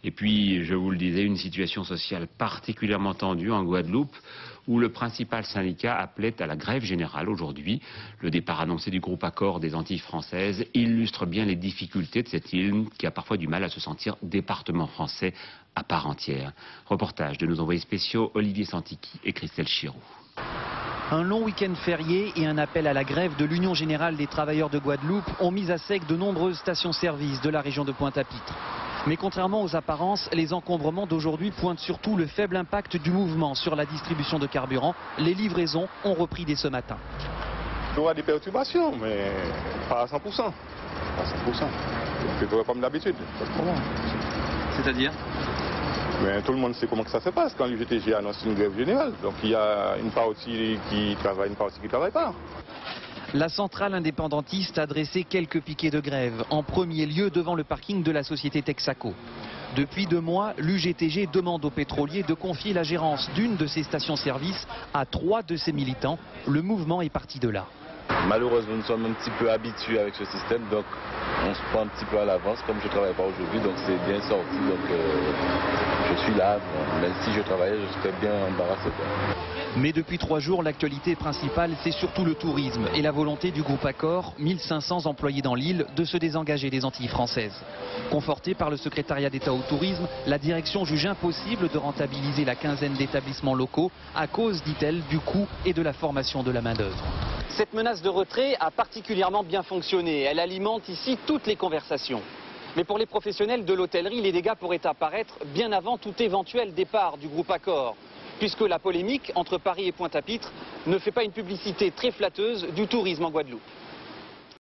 Et puis, je vous le disais, une situation sociale particulièrement tendue en Guadeloupe, où le principal syndicat appelait à la grève générale aujourd'hui. Le départ annoncé du groupe Accor des Antilles françaises illustre bien les difficultés de cette île qui a parfois du mal à se sentir département français à part entière. Reportage de nos envoyés spéciaux Olivier Santiki et Christelle Chiroux. Un long week-end férié et un appel à la grève de l'Union Générale des Travailleurs de Guadeloupe ont mis à sec de nombreuses stations-service de la région de Pointe-à-Pitre. Mais contrairement aux apparences, les encombrements d'aujourd'hui pointent surtout le faible impact du mouvement sur la distribution de carburant. Les livraisons ont repris dès ce matin. Il y aura des perturbations, mais pas à 100%. Pas à 100%. C'est comme d'habitude. C'est-à-dire ? Mais tout le monde sait comment que ça se passe quand l'UGTG annonce une grève générale. Donc il y a une partie qui travaille, une partie qui ne travaille pas. La centrale indépendantiste a dressé quelques piquets de grève, en premier lieu devant le parking de la société Texaco. Depuis 2 mois, l'UGTG demande aux pétroliers de confier la gérance d'une de ses stations-service à 3 de ses militants. Le mouvement est parti de là. Malheureusement, nous sommes un petit peu habitués avec ce système, donc on se prend un petit peu à l'avance. Comme je ne travaille pas aujourd'hui, donc c'est bien sorti, donc je suis là. Même si je travaillais, je serais bien embarrassé. Mais depuis 3 jours, l'actualité principale, c'est surtout le tourisme et la volonté du groupe Accor, 1500 employés dans l'île, de se désengager des Antilles françaises. Confortée par le secrétariat d'État au tourisme, la direction juge impossible de rentabiliser la quinzaine d'établissements locaux à cause, dit-elle, du coût et de la formation de la main-d'œuvre. Cette menace de retrait a particulièrement bien fonctionné. Elle alimente ici toutes les conversations. Mais pour les professionnels de l'hôtellerie, les dégâts pourraient apparaître bien avant tout éventuel départ du groupe Accor, puisque la polémique entre Paris et Pointe-à-Pitre ne fait pas une publicité très flatteuse du tourisme en Guadeloupe.